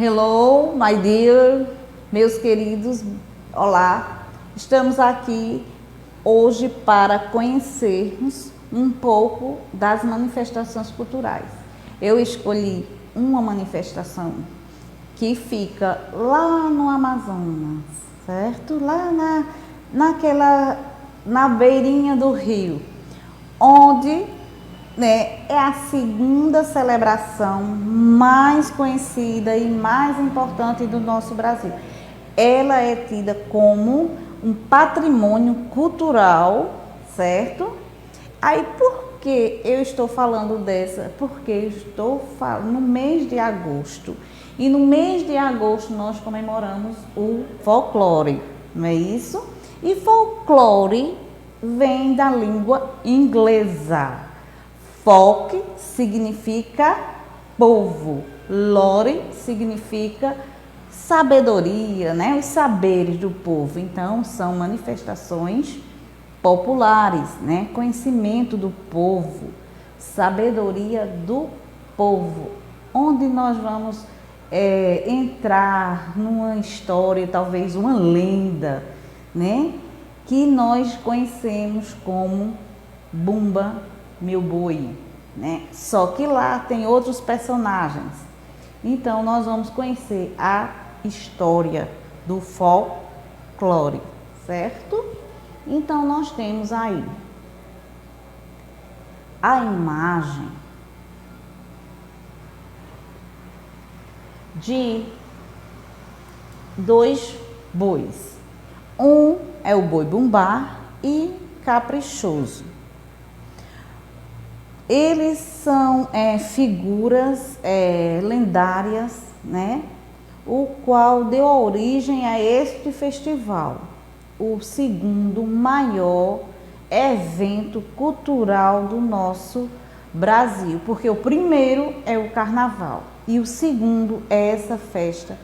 Hello, my dear, meus queridos, olá. Estamos aqui hoje para conhecermos um pouco das manifestações culturais. Eu escolhi uma manifestação que fica lá no Amazonas, certo? Lá na beirinha do rio, onde é a segunda celebração mais conhecida e mais importante do nosso Brasil. Ela é tida como um patrimônio cultural, certo? Aí por que eu estou falando dessa? Porque eu estou falando no mês de agosto. E no mês de agosto nós comemoramos o folclore, não é isso? E folclore vem da língua inglesa. Folk significa povo, lore significa sabedoria, né? Os saberes do povo. Então, são manifestações populares, né? Conhecimento do povo, sabedoria do povo, onde nós vamos entrar numa história, talvez uma lenda, né? Que nós conhecemos como Bumba Meu Boi, né? Só que lá tem outros personagens. Então nós vamos conhecer a história do folclore, certo? Então nós temos aí a imagem de dois bois. Um é o boi bumbá e caprichoso. Eles são figuras lendárias, né? O qual deu origem a este festival, o segundo maior evento cultural do nosso Brasil, porque o primeiro é o carnaval e o segundo é essa festa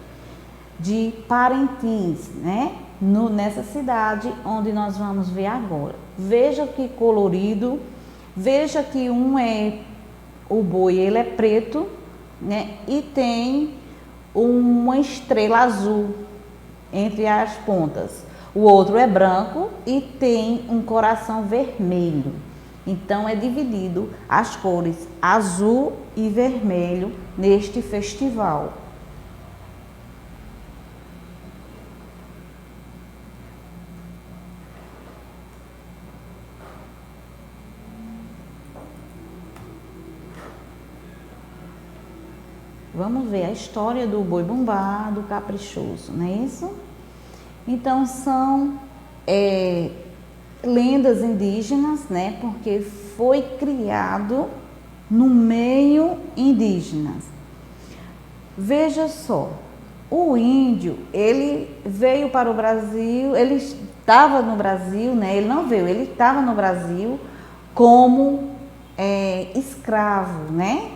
de Parintins, né? Nessa cidade onde nós vamos ver agora. Veja que colorido. Veja que o boi, ele é preto, né? E tem uma estrela azul entre as pontas. O outro é branco e tem um coração vermelho. Então é dividido as cores azul e vermelho neste festival. Vamos ver a história do boi bumbá, do caprichoso, não é isso? Então são lendas indígenas, né? Porque foi criado no meio indígena. Veja só, o índio, ele veio para o Brasil, ele estava no Brasil, né? Ele não veio, ele estava no Brasil como escravo, né?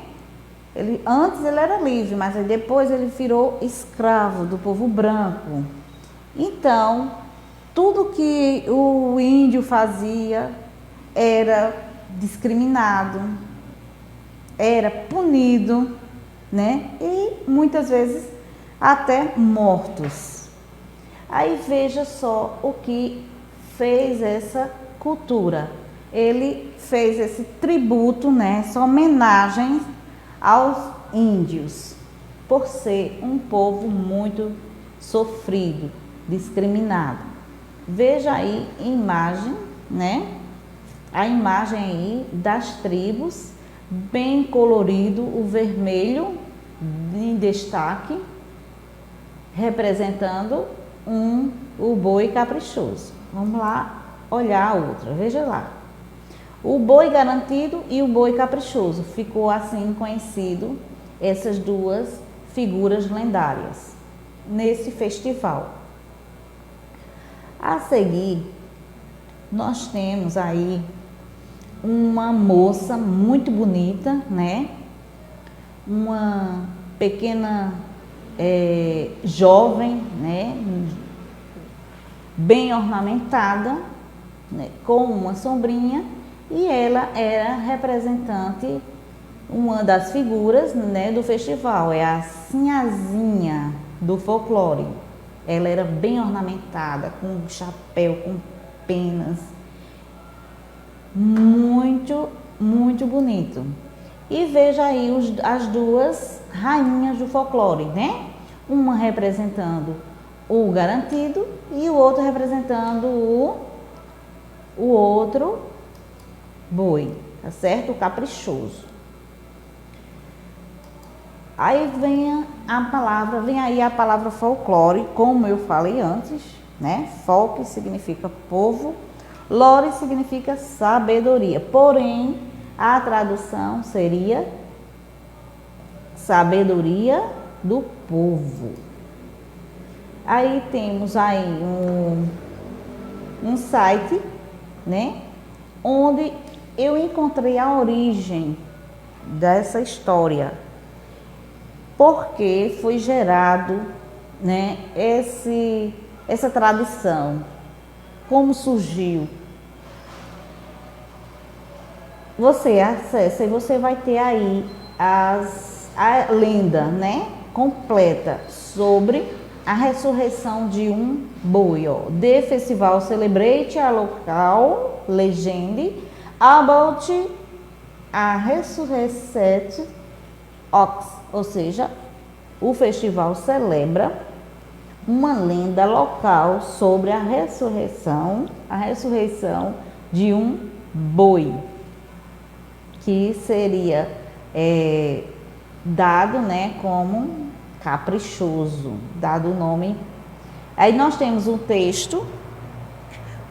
Antes ele era livre, mas aí depois ele virou escravo do povo branco. Então, tudo que o índio fazia era discriminado, era punido, né? E muitas vezes até mortos. Aí veja só o que fez essa cultura. Ele fez esse tributo, né? Essa homenagem aos índios, por ser um povo muito sofrido, discriminado. Veja aí a imagem, né? A imagem aí das tribos, bem colorido, o vermelho em destaque, representando o boi caprichoso. Vamos lá olhar a outra, veja lá. O boi garantido e o boi caprichoso, ficou assim conhecido essas duas figuras lendárias nesse festival. A seguir, nós temos aí uma moça muito bonita, né? Uma pequena jovem, né? Bem ornamentada, né? Com uma sombrinha. E ela era representante Uma das figuras, né, do festival é a Sinhazinha do folclore. Ela era bem ornamentada, com chapéu, com penas. Muito, muito bonito. E veja aí as duas rainhas do folclore, né? Uma representando o garantido e o outro representando o outro boi, tá certo? O caprichoso. Aí vem aí a palavra folclore, como eu falei antes, né? Folk significa povo, lore significa sabedoria. Porém, a tradução seria sabedoria do povo. Aí temos aí um site, né? Onde eu encontrei a origem dessa história. Porque foi gerado, né, essa tradição? Como surgiu? Você acessa e você vai ter aí a lenda, né, completa sobre a ressurreição de um boi. Ó. The festival celebrate a local legend about a resurrected ox, ou seja, o festival celebra uma lenda local sobre a ressurreição de um boi, que seria dado, né, como caprichoso, dado o nome. Aí nós temos um texto,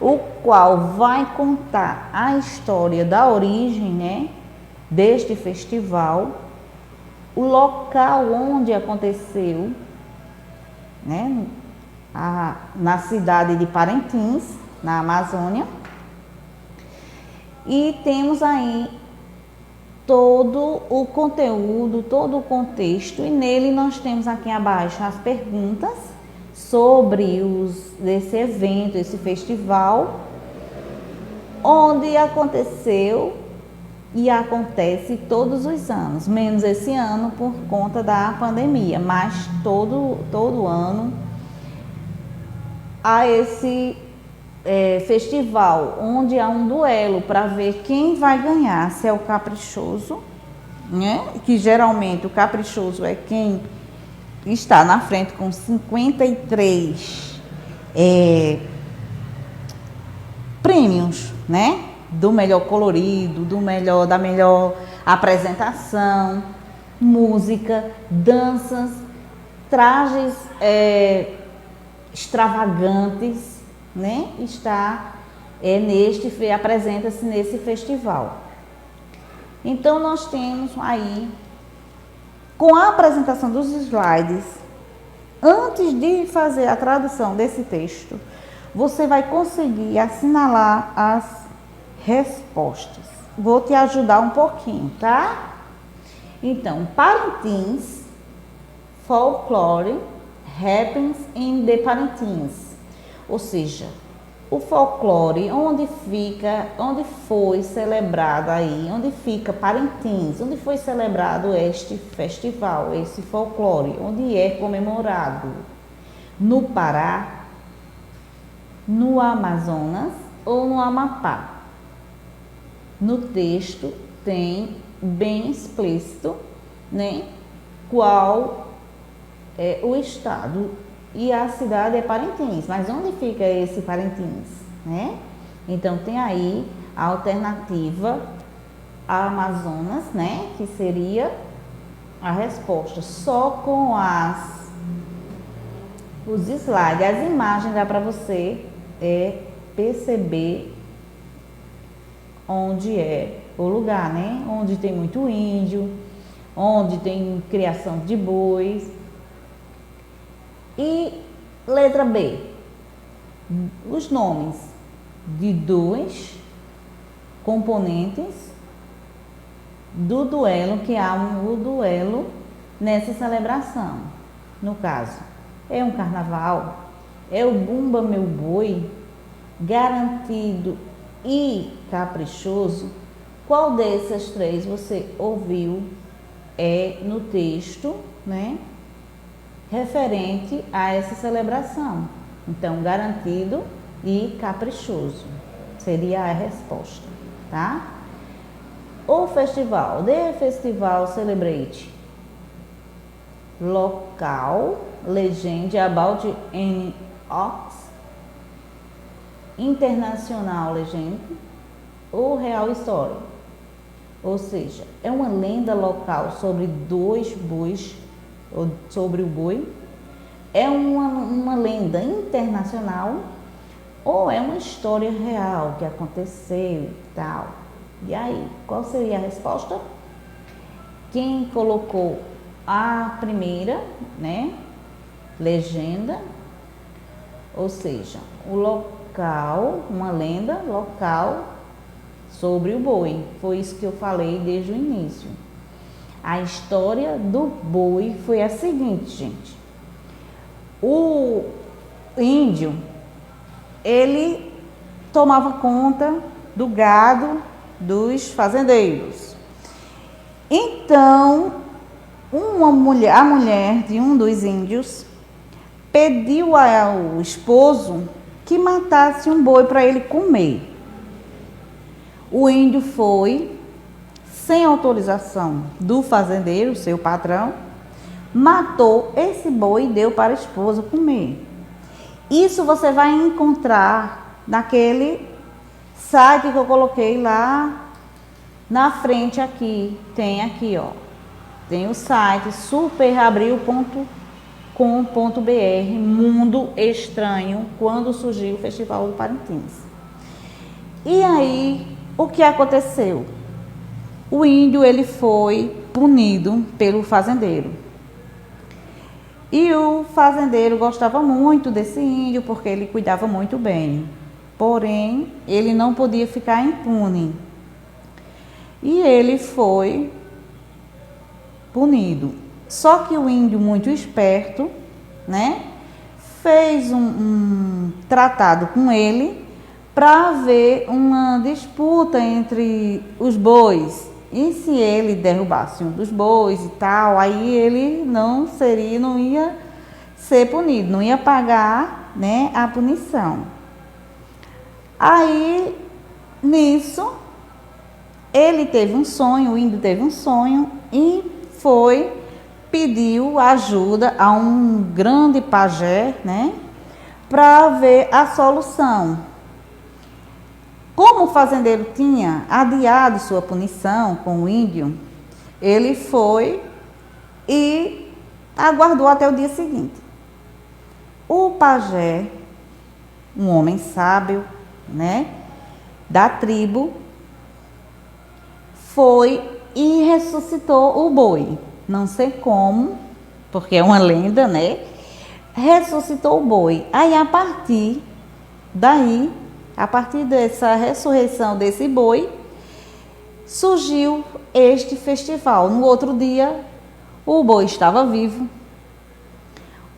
o qual vai contar a história da origem, né, deste festival, o local onde aconteceu, né, na cidade de Parintins, na Amazônia. E temos aí todo o conteúdo, todo o contexto, e nele nós temos aqui abaixo as perguntas sobre desse evento, esse festival, onde aconteceu e acontece todos os anos, menos esse ano por conta da pandemia, mas todo ano há esse festival, onde há um duelo para ver quem vai ganhar, se é o caprichoso, né? Que geralmente o caprichoso é quem está na frente com 53 prêmios, né? Do melhor colorido, da melhor apresentação, música, danças, trajes extravagantes, né? Apresenta-se nesse festival. Então nós temos aí, com a apresentação dos slides, antes de fazer a tradução desse texto, você vai conseguir assinalar as respostas. Vou te ajudar um pouquinho, tá? Então, Parintins folklore happens in the Parintins. Ou seja, o folclore, onde foi celebrado aí, onde fica Parintins, onde foi celebrado este festival, esse folclore, onde é comemorado? No Pará, no Amazonas ou no Amapá? No texto tem bem explícito, né, qual é o estado, e a cidade é Parintins. Mas onde fica esse Parintins, né? Então tem aí a alternativa Amazonas, né, que seria a resposta. Só com os slides, as imagens, dá para você perceber onde é o lugar, né? Onde tem muito índio, onde tem criação de bois. E letra B, os nomes de dois componentes do duelo, que há o duelo nessa celebração. No caso, é um carnaval, é o Bumba Meu Boi, garantido e caprichoso, Qual dessas três você ouviu no texto, né, referente a essa celebração? Então, garantido e caprichoso seria a resposta, tá? O festival, the festival celebrate local legend about an ox, internacional legend ou real história. Ou seja, é uma lenda local sobre dois bois, ou sobre o boi, é uma lenda internacional ou é uma história real que aconteceu e tal. E aí, qual seria a resposta? Quem colocou a primeira, né, legenda, ou seja, o local, uma lenda local sobre o boi. Foi isso que eu falei desde o início. A história do boi foi a seguinte, gente. O índio, ele tomava conta do gado dos fazendeiros. Então, a mulher de um dos índios pediu ao esposo que matasse um boi para ele comer. O índio foi, sem autorização do fazendeiro, seu patrão, matou esse boi e deu para a esposa comer. Isso você vai encontrar naquele site que eu coloquei lá na frente aqui. Tem aqui, ó. Tem o site superabril.com.br, Mundo Estranho, quando surgiu o Festival do Parintins. E aí, o que aconteceu? O índio, ele foi punido pelo fazendeiro. E o fazendeiro gostava muito desse índio porque ele cuidava muito bem. Porém, ele não podia ficar impune. E ele foi punido. Só que o índio, muito esperto, né, fez um tratado com ele para haver uma disputa entre os bois. E se ele derrubasse um dos bois e tal, aí ele não ia ser punido, não ia pagar, né, a punição. Aí, nisso, ele teve um sonho, o índio teve um sonho e pediu ajuda a um grande pajé, né, para ver a solução. Como o fazendeiro tinha adiado sua punição com o índio, ele foi e aguardou até o dia seguinte. O pajé, um homem sábio, né, da tribo, foi e ressuscitou o boi. Não sei como, porque é uma lenda, né? Ressuscitou o boi. Aí, a partir dessa ressurreição desse boi, surgiu este festival. No outro dia, o boi estava vivo.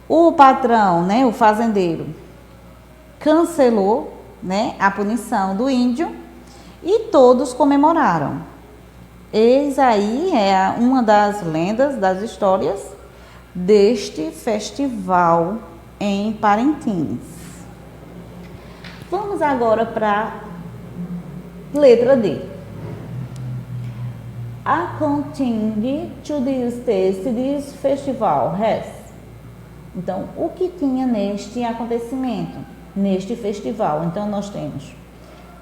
O patrão, né, o fazendeiro, cancelou, né, a punição do índio e todos comemoraram. Eis aí uma das lendas, das histórias deste festival em Parintins. Vamos agora para a letra D. According to this test, this festival has. Então, o que tinha neste acontecimento, neste festival? Então, nós temos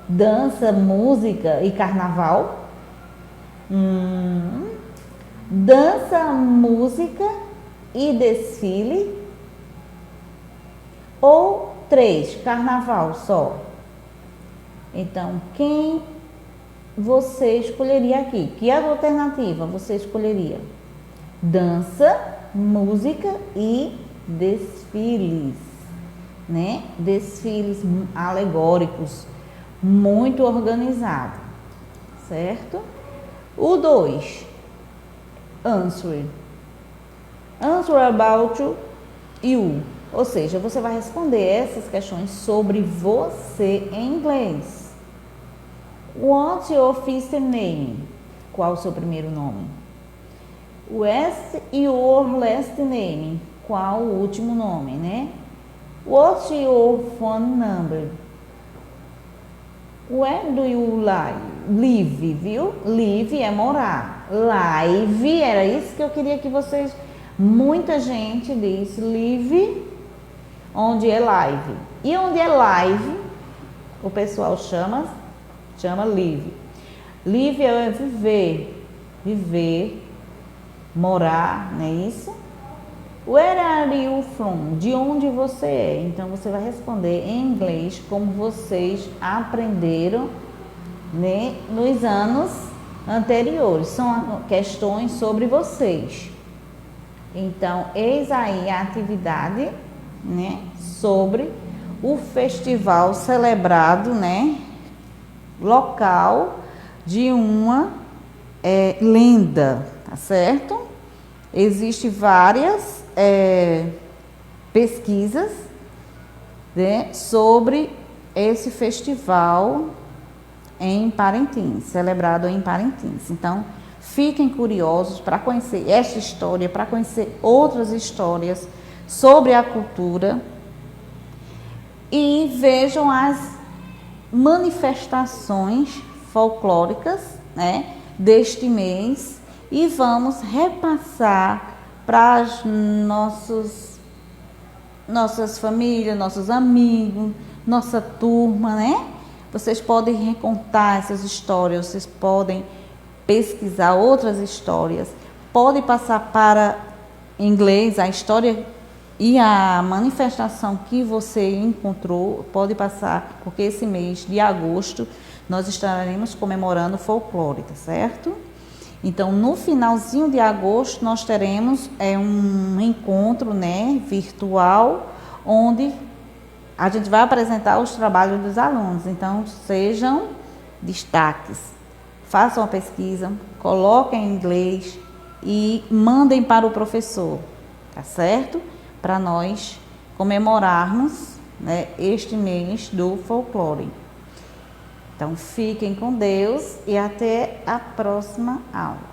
dança, música e carnaval. Dança, música e desfile. Ou 3, carnaval só. Então, quem você escolheria aqui? Que alternativa você escolheria? Dança, música e desfiles, né? Desfiles alegóricos, muito organizado, certo? O 2, answer about you, ou seja, você vai responder essas questões sobre você em inglês. What's your first name? Qual o seu primeiro nome? What's your last name? Qual o último nome, né? What's your phone number? Where do you live, viu? Live é morar. Live, era isso que eu queria que vocês... Muita gente diz live, onde é live. E onde é live, o pessoal chama live. Live é viver, morar, não é isso? Where are you from? De onde você é? Então você vai responder em inglês como vocês aprenderam, né, nos anos anteriores. São questões sobre vocês. Então, eis aí a atividade, né, sobre o festival celebrado, né, local de uma lenda, tá certo? Existem várias pesquisas, né, sobre esse festival em Parintins, celebrado em Parintins. Então, fiquem curiosos para conhecer esta história, para conhecer outras histórias sobre a cultura e vejam as manifestações folclóricas, né, deste mês e vamos repassar para nossas famílias, nossos amigos, nossa turma, né? Vocês podem recontar essas histórias, vocês podem pesquisar outras histórias, podem passar para inglês a história e a manifestação que você encontrou, pode passar, porque esse mês de agosto nós estaremos comemorando o folclore, tá certo? Então, no finalzinho de agosto, nós teremos um encontro, né, virtual, onde a gente vai apresentar os trabalhos dos alunos. Então, sejam destaques, façam a pesquisa, coloquem em inglês e mandem para o professor, tá certo? Para nós comemorarmos, né, este mês do folclore. Então, fiquem com Deus e até a próxima aula.